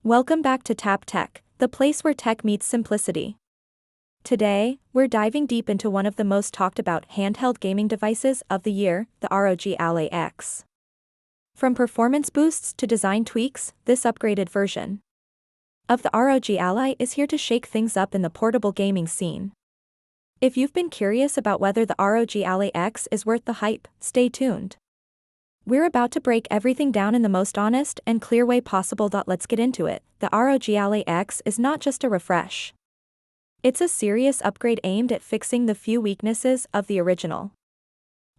Welcome back to Tap Tech, the place where tech meets simplicity. Today, we're diving deep into one of the most talked about handheld gaming devices of the year, the ROG Ally X. From performance boosts to design tweaks, this upgraded version of the ROG Ally is here to shake things up in the portable gaming scene. If you've been curious about whether the ROG Ally X is worth the hype, stay tuned. We're about to break everything down in the most honest and clear way possible. Let's get into it. The ROG Ally X is not just a refresh. It's a serious upgrade aimed at fixing the few weaknesses of the original.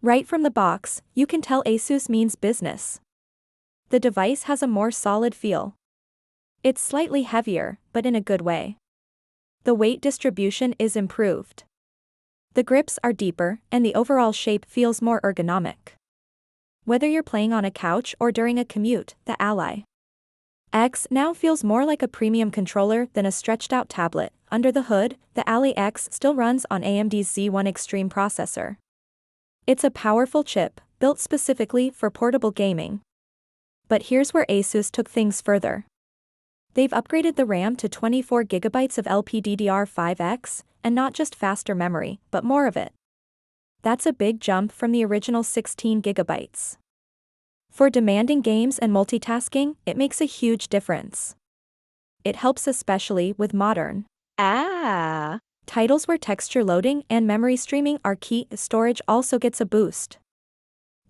Right from the box, you can tell Asus means business. The device has a more solid feel. It's slightly heavier, but in a good way. The weight distribution is improved. The grips are deeper, and the overall shape feels more ergonomic. Whether you're playing on a couch or during a commute, the Ally X now feels more like a premium controller than a stretched-out tablet. Under the hood, the Ally X still runs on AMD's Z1 Extreme processor. It's a powerful chip, built specifically for portable gaming. But here's where Asus took things further. They've upgraded the RAM to 24GB of LPDDR5X, and not just faster memory, but more of it. That's a big jump from the original 16GB. For demanding games and multitasking, it makes a huge difference. It helps especially with modern titles where texture loading and memory streaming are key. Storage also gets a boost.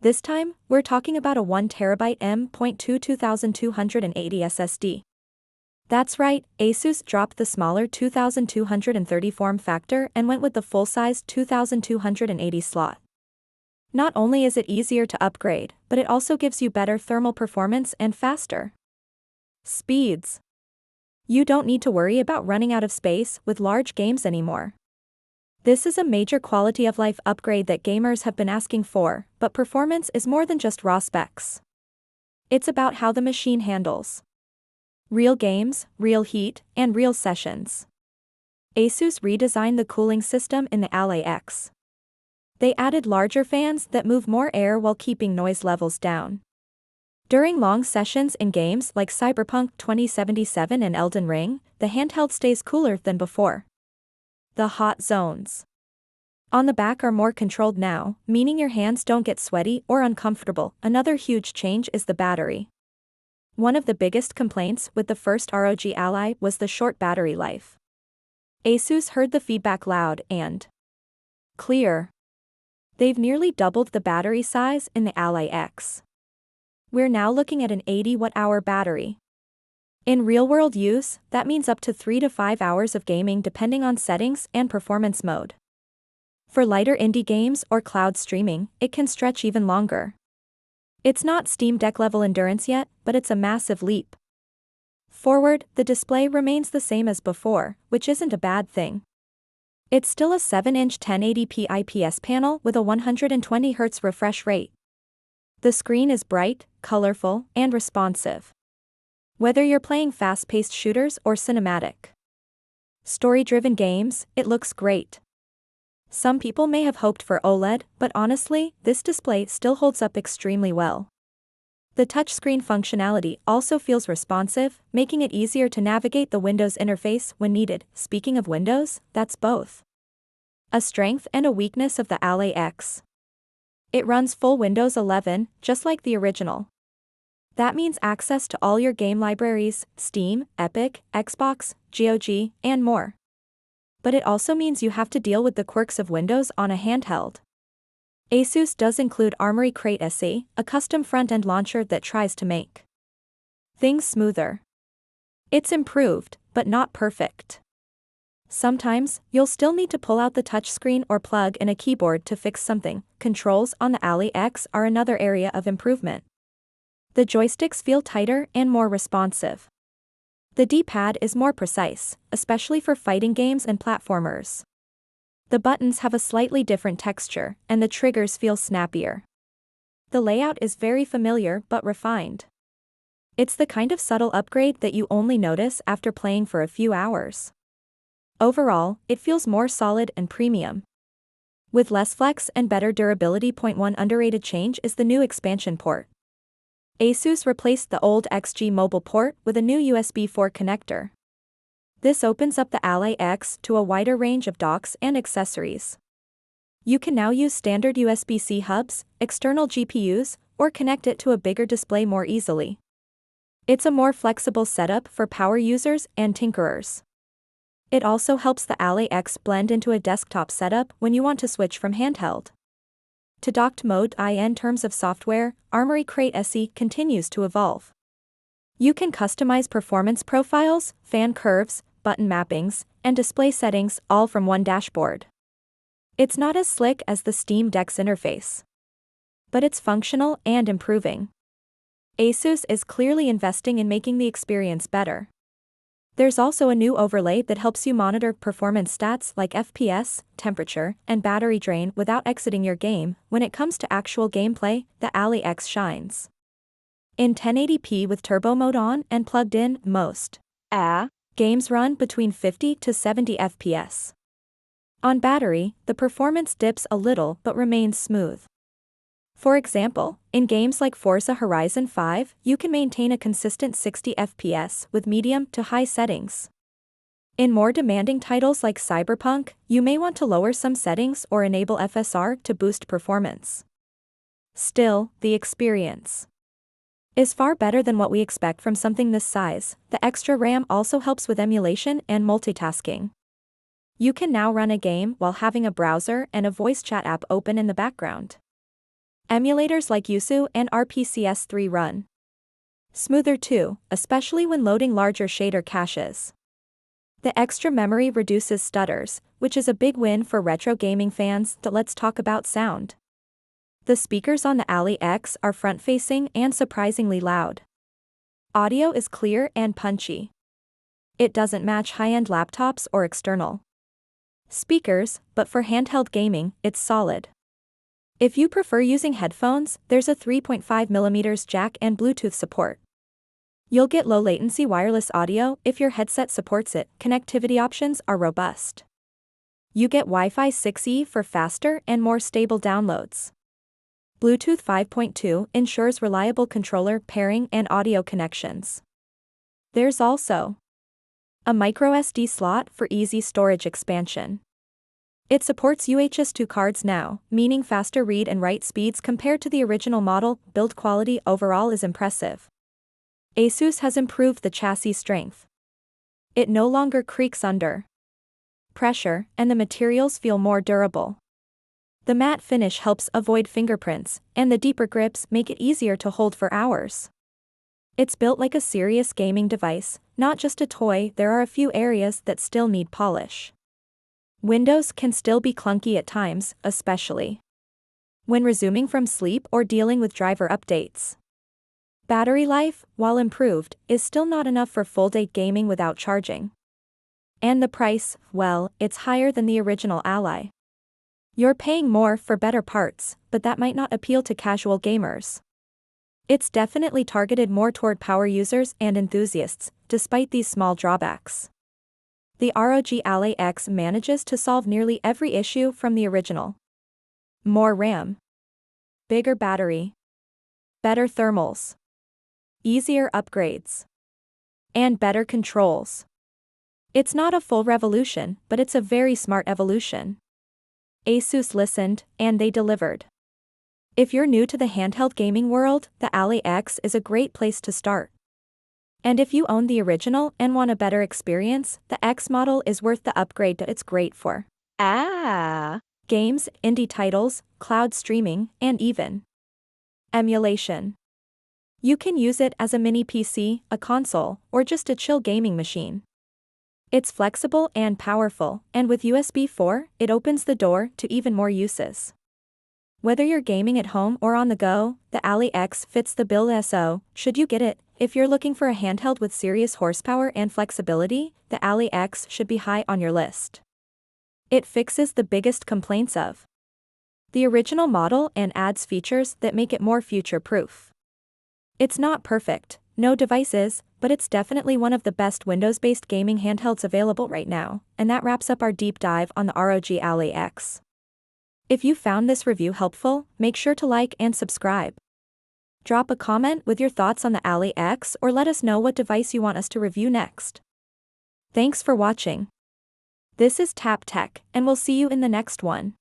This time, we're talking about a 1TB M.2 2280 SSD. That's right, Asus dropped the smaller 2230 form factor and went with the full-size 2280 slot. Not only is it easier to upgrade, but it also gives you better thermal performance and faster speeds. You don't need to worry about running out of space with large games anymore. This is a major quality of life upgrade that gamers have been asking for, but performance is more than just raw specs. It's about how the machine handles real games, real heat, and real sessions. Asus redesigned the cooling system in the Ally X. They added larger fans that move more air while keeping noise levels down. During long sessions in games like Cyberpunk 2077 and Elden Ring, the handheld stays cooler than before. The hot zones on the back are more controlled now, meaning your hands don't get sweaty or uncomfortable. Another huge change is the battery. One of the biggest complaints with the first ROG Ally was the short battery life. Asus heard the feedback loud and clear. They've nearly doubled the battery size in the Ally X. We're now looking at an 80 watt-hour battery. In real-world use, that means up to 3 to 5 hours of gaming depending on settings and performance mode. For lighter indie games or cloud streaming, it can stretch even longer. It's not Steam Deck level endurance yet, but it's a massive leap forward. The display remains the same as before, which isn't a bad thing. It's still a 7-inch 1080p IPS panel with a 120Hz refresh rate. The screen is bright, colorful, and responsive. Whether you're playing fast-paced shooters or cinematic, story-driven games, it looks great. Some people may have hoped for OLED, but honestly, this display still holds up extremely well. The touchscreen functionality also feels responsive, making it easier to navigate the Windows interface when needed. Speaking of Windows, that's both a strength and a weakness of the Ally X. It runs full Windows 11, just like the original. That means access to all your game libraries, Steam, Epic, Xbox, GOG, and more. But it also means you have to deal with the quirks of Windows on a handheld. Asus does include Armory Crate SE, a custom front-end launcher that tries to make things smoother. It's improved, but not perfect. Sometimes, you'll still need to pull out the touchscreen or plug in a keyboard to fix something. Controls on the Ally X are another area of improvement. The joysticks feel tighter and more responsive. The D-pad is more precise, especially for fighting games and platformers. The buttons have a slightly different texture, and the triggers feel snappier. The layout is very familiar but refined. It's the kind of subtle upgrade that you only notice after playing for a few hours. Overall, it feels more solid and premium. With less flex and better durability. One underrated change is the new expansion port. Asus replaced the old XG mobile port with a new USB 4 connector. This opens up the Ally X to a wider range of docks and accessories. You can now use standard USB-C hubs, external GPUs, or connect it to a bigger display more easily. It's a more flexible setup for power users and tinkerers. It also helps the Ally X blend into a desktop setup when you want to switch from handheld to docked mode. In terms of software, Armory Crate SE continues to evolve. You can customize performance profiles, fan curves, button mappings, and display settings all from one dashboard. It's not as slick as the Steam Deck's interface, but it's functional and improving. Asus is clearly investing in making the experience better. There's also a new overlay that helps you monitor performance stats like FPS, temperature, and battery drain without exiting your game. When it comes to actual gameplay, the Ally X shines. In 1080p with turbo mode on and plugged in, most games run between 50 to 70 FPS. On battery, the performance dips a little but remains smooth. For example, in games like Forza Horizon 5, you can maintain a consistent 60 FPS with medium to high settings. In more demanding titles like Cyberpunk, you may want to lower some settings or enable FSR to boost performance. Still, the experience is far better than what we expect from something this size. The extra RAM also helps with emulation and multitasking. You can now run a game while having a browser and a voice chat app open in the background. Emulators like Yusu and RPCS3 run smoother too, especially when loading larger shader caches. The extra memory reduces stutters, which is a big win for retro gaming fans. Let's talk about sound. The speakers on the Ally X are front-facing and surprisingly loud. Audio is clear and punchy. It doesn't match high-end laptops or external speakers, but for handheld gaming, it's solid. If you prefer using headphones, there's a 3.5mm jack and Bluetooth support. You'll get low-latency wireless audio if your headset supports it. Connectivity options are robust. You get Wi-Fi 6E for faster and more stable downloads. Bluetooth 5.2 ensures reliable controller pairing and audio connections. There's also a microSD slot for easy storage expansion. It supports UHS 2 cards now, meaning faster read and write speeds compared to the original model. Build quality overall is impressive. Asus has improved the chassis strength. It no longer creaks under pressure, and the materials feel more durable. The matte finish helps avoid fingerprints, and the deeper grips make it easier to hold for hours. It's built like a serious gaming device, not just a toy. There are a few areas that still need polish. Windows can still be clunky at times, especially when resuming from sleep or dealing with driver updates. Battery life, while improved, is still not enough for full-day gaming without charging. And the price, well, it's higher than the original Ally. You're paying more for better parts, but that might not appeal to casual gamers. It's definitely targeted more toward power users and enthusiasts, despite these small drawbacks. The ROG Ally X manages to solve nearly every issue from the original. More RAM, bigger battery, better thermals, easier upgrades, and better controls. It's not a full revolution, but it's a very smart evolution. Asus listened, and they delivered. If you're new to the handheld gaming world, the Ally X is a great place to start. And if you own the original and want a better experience, the X model is worth the upgrade. It's great for games, indie titles, cloud streaming, and even emulation. You can use it as a mini PC, a console, or just a chill gaming machine. It's flexible and powerful, and with USB 4, it opens the door to even more uses. Whether you're gaming at home or on the go, the Ally X fits the bill. So, should you get it? If you're looking for a handheld with serious horsepower and flexibility, the Ally X should be high on your list. It fixes the biggest complaints of the original model and adds features that make it more future-proof. It's not perfect, no device is, but it's definitely one of the best Windows-based gaming handhelds available right now, and that wraps up our deep dive on the ROG Ally X. If you found this review helpful, make sure to like and subscribe. Drop a comment with your thoughts on the Ally X or let us know what device you want us to review next. Thanks for watching. This is Tap Tech, and we'll see you in the next one.